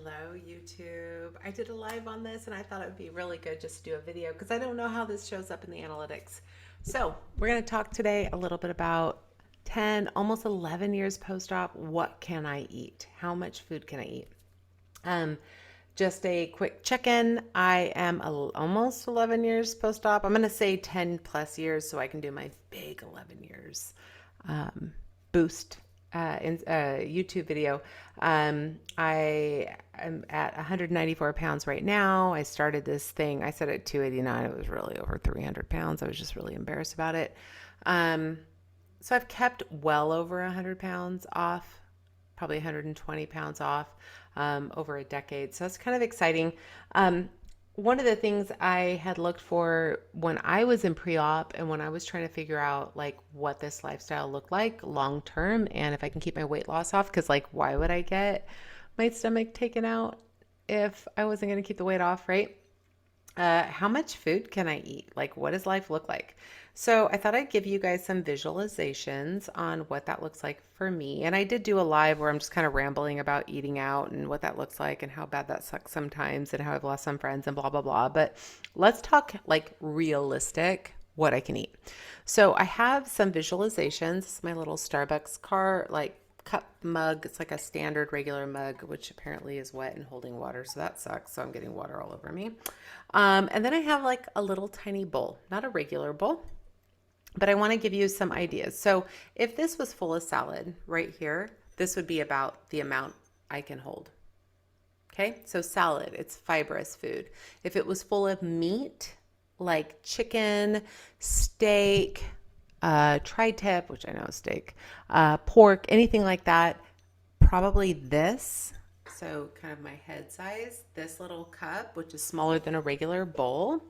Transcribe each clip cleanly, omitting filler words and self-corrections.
Hello, YouTube. I did a live on this and I thought it would be really good just to do a video because I don't know how this shows up in the analytics. So, we're going to talk today a little bit about 10, almost 11 years post-op. What can I eat? How much food can I eat? Um, just a quick check-in. I am almost 11 years post-op. I'm going to say 10 plus years so I can do my big 11 years boost in YouTube video. I am at 194 pounds right now. I started this thing. I said at 289. It was really over 300 pounds. I was just really embarrassed about it. So I've kept well over 100 pounds off, probably 120 pounds off over a decade. So that's kind of exciting. One of the things I had looked for when I was in pre-op and when I was trying to figure out like what this lifestyle looked like long term and if I can keep my weight loss off, because like why would I get my stomach taken out if I wasn't going to keep the weight off, right? How much food can I eat? Like, what does life look like? So I thought I'd give you guys some visualizations on what that looks like for me. And I did do a live where I'm just kind of rambling about eating out and what that looks like and how bad that sucks sometimes and how I've lost some friends and blah, blah, blah. But let's talk like realistic, what I can eat. So I have some visualizations. This is my little Starbucks cup mug. It's like a standard regular mug, which apparently is wet and holding water. So that sucks. So I'm getting water all over me. And then I have like a little tiny bowl, not a regular bowl, but I want to give you some ideas. So if this was full of salad right here, this would be about the amount I can hold. Okay. So salad, it's fibrous food. If it was full of meat, like chicken, steak, tri-tip, which I know is steak, pork, anything like that, probably this. So kind of my head size, this little cup, which is smaller than a regular bowl.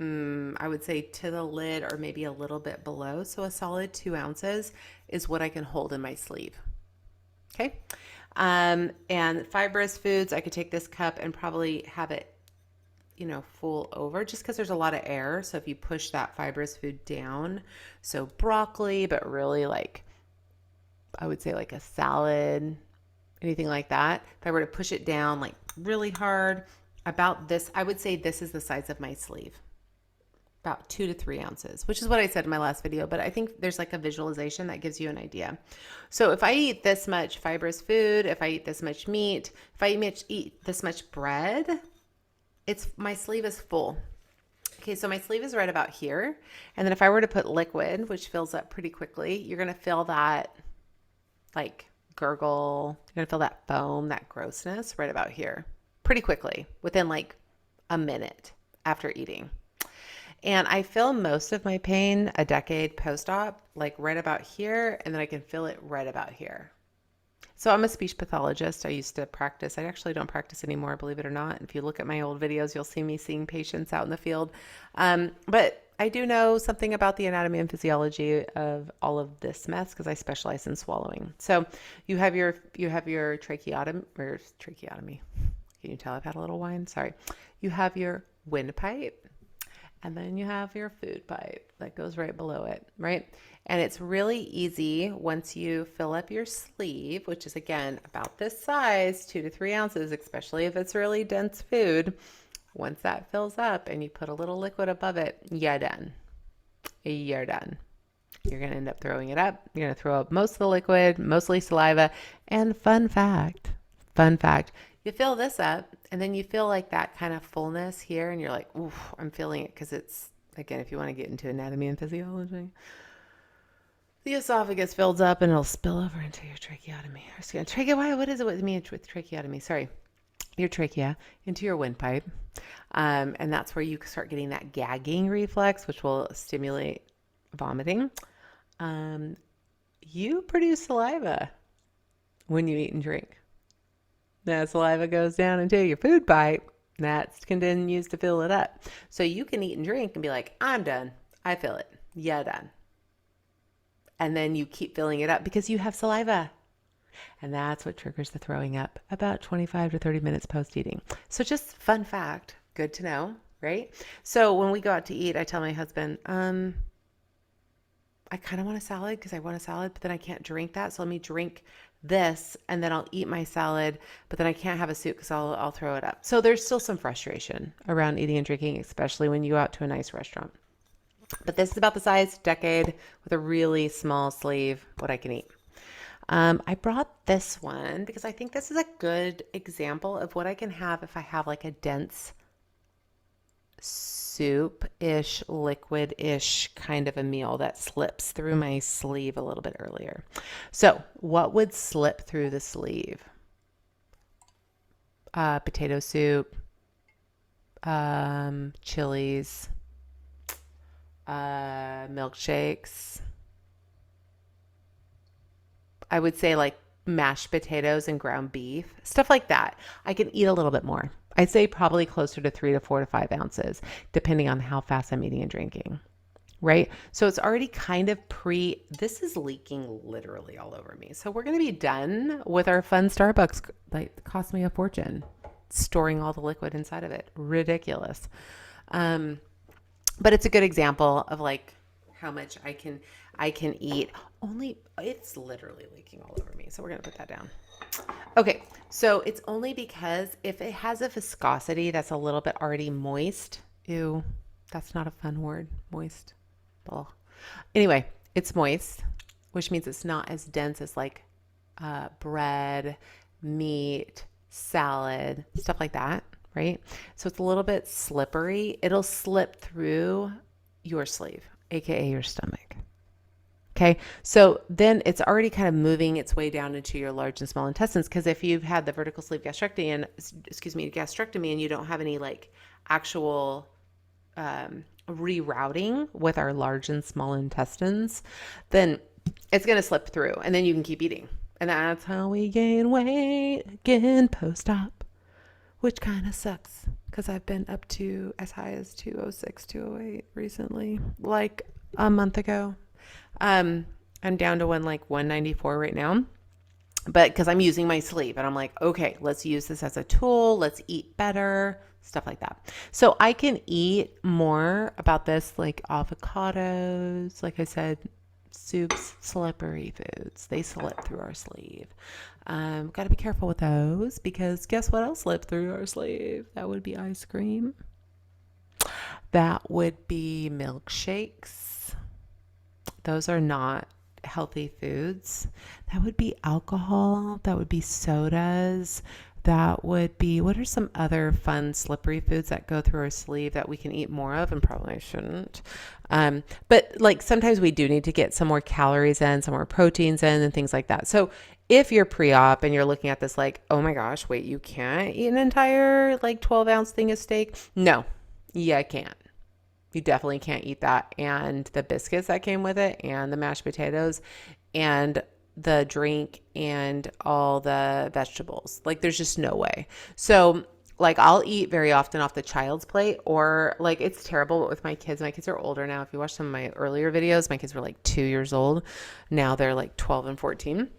I would say to the lid or maybe a little bit below. So a solid 2 ounces is what I can hold in my sleeve. Okay. And fibrous foods, I could take this cup and probably have it full over just because there's a lot of air. So if you push that fibrous food down, so broccoli, but really like, I would say like a salad, anything like that. If I were to push it down like really hard, about this, I would say this is the size of my sleeve, about 2 to 3 ounces, which is what I said in my last video, but I think there's like a visualization that gives you an idea. So if I eat this much fibrous food, if I eat this much meat, if I eat this much bread, my sleeve is full. Okay, so my sleeve is right about here. And then if I were to put liquid, which fills up pretty quickly, you're going to feel that like gurgle. You're going to feel that foam, that grossness right about here pretty quickly within like a minute after eating. And I feel most of my pain a decade post-op, like right about here. And then I can feel it right about here. So I'm a speech pathologist. I used to practice. I actually don't practice anymore, believe it or not. If you look at my old videos, you'll see me seeing patients out in the field. But I do know something about the anatomy and physiology of all of this mess because I specialize in swallowing. So you have your tracheotomy. Can you tell I've had a little wine? Sorry. You have your windpipe. And then you have your food pipe that goes right below it, right? And it's really easy once you fill up your sleeve, which is again about this size, 2 to 3 ounces, especially if it's really dense food. Once that fills up and you put a little liquid above it, you're done. You're done. You're going to end up throwing it up. You're going to throw up most of the liquid, mostly saliva. And fun fact, you fill this up and then you feel like that kind of fullness here and you're like, oof, I'm feeling it because it's, again, if you want to get into anatomy and physiology, the esophagus fills up and it'll spill over into your tracheotomy. What is it with me with tracheotomy? Sorry. Your trachea into your windpipe. And that's where you start getting that gagging reflex, which will stimulate vomiting. You produce saliva when you eat and drink. That saliva goes down into your food pipe. That continues to fill it up. So you can eat and drink and be like, I'm done. I feel it. Yeah, done. And then you keep filling it up because you have saliva. And that's what triggers the throwing up about 25 to 30 minutes post-eating. So just fun fact, good to know, right? So when we go out to eat, I tell my husband, I kind of want a salad because I want a salad, but then I can't drink that. So let me drink this and then I'll eat my salad, but then I can't have a soup because I'll throw it up. So there's still some frustration around eating and drinking, especially when you go out to a nice restaurant. But this is about the size Decade with a really small sleeve, what I can eat. I brought this one because I think this is a good example of what I can have if I have like a dense soup-ish, liquid-ish kind of a meal that slips through my sleeve a little bit earlier. So what would slip through the sleeve? Potato soup, chilies, milkshakes. I would say like mashed potatoes and ground beef, stuff like that. I can eat a little bit more. I'd say probably closer to 3 to 4 to 5 ounces, depending on how fast I'm eating and drinking, right? So it's already kind of this is leaking literally all over me. So we're going to be done with our fun Starbucks. Like, it cost me a fortune storing all the liquid inside of it. Ridiculous. But it's a good example of like how much I can eat. Only, it's literally leaking all over me. So we're going to put that down. Okay. So it's only because if it has a viscosity that's a little bit already moist, ew, that's not a fun word, moist. Blah. Anyway, it's moist, which means it's not as dense as like bread, meat, salad, stuff like that, right? So it's a little bit slippery. It'll slip through your sleeve, aka your stomach. Okay, so then it's already kind of moving its way down into your large and small intestines, because if you've had the vertical sleeve gastrectomy and you don't have any like actual rerouting with our large and small intestines, then it's going to slip through and then you can keep eating. And that's how we gain weight again post-op, which kind of sucks because I've been up to as high as 206, 208 recently, like a month ago. I'm down to 194 right now, but because I'm using my sleeve and I'm like, okay, let's use this as a tool. Let's eat better, stuff like that. So I can eat more about this, like avocados, like I said, soups, slippery foods. They slip through our sleeve. Got to be careful with those because guess what else slipped through our sleeve? That would be ice cream. That would be milkshakes. Those are not healthy foods. That would be alcohol. That would be sodas. That would be, what are some other fun slippery foods that go through our sleeve that we can eat more of and probably shouldn't? But like sometimes we do need to get some more calories in, some more proteins in and things like that. So if you're pre-op and you're looking at this like, oh my gosh, wait, you can't eat an entire like 12-ounce thing of steak? No, yeah, I can't. You definitely can't eat that. And the biscuits that came with it and the mashed potatoes and the drink and all the vegetables. Like there's just no way. So like I'll eat very often off the child's plate, or like it's terrible with my kids. My kids are older now. If you watch some of my earlier videos, my kids were like 2 years old. Now they're like 12 and 14.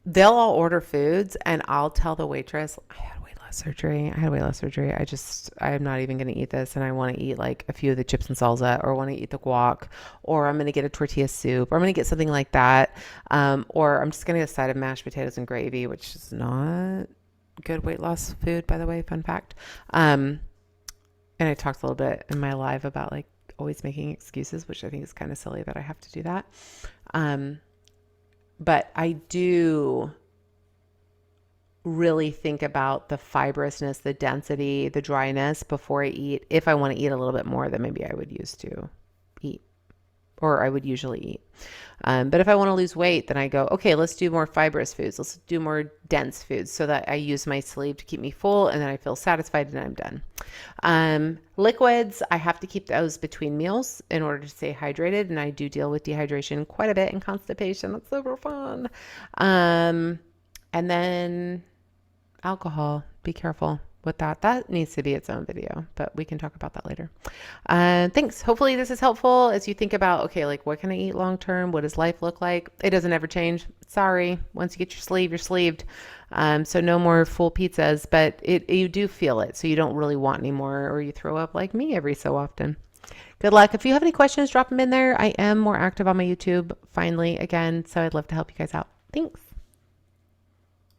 They'll all order foods and I'll tell the waitress, I had weight loss surgery. I am not even going to eat this. And I want to eat like a few of the chips and salsa, or want to eat the guac, or I'm going to get a tortilla soup, or I'm going to get something like that. Or I'm just going to get a side of mashed potatoes and gravy, which is not good weight loss food, by the way, fun fact. And I talked a little bit in my live about like always making excuses, which I think is kind of silly that I have to do that. But I do really think about the fibrousness, the density, the dryness before I eat. If I want to eat a little bit more than maybe I would used to eat, or I would usually eat. But if I want to lose weight, then I go, okay, let's do more fibrous foods. Let's do more dense foods so that I use my sleeve to keep me full and then I feel satisfied and I'm done. Liquids, I have to keep those between meals in order to stay hydrated. And I do deal with dehydration quite a bit and constipation. That's super fun. And then alcohol, be careful with that. That needs to be its own video, but we can talk about that later. Thanks. Hopefully this is helpful as you think about, okay, like what can I eat long term? What does life look like? It doesn't ever change. Sorry. Once you get your sleeve, you're sleeved. So no more full pizzas, but you do feel it. So you don't really want any more, or you throw up like me every so often. Good luck. If you have any questions, drop them in there. I am more active on my YouTube finally again, so I'd love to help you guys out. Thanks.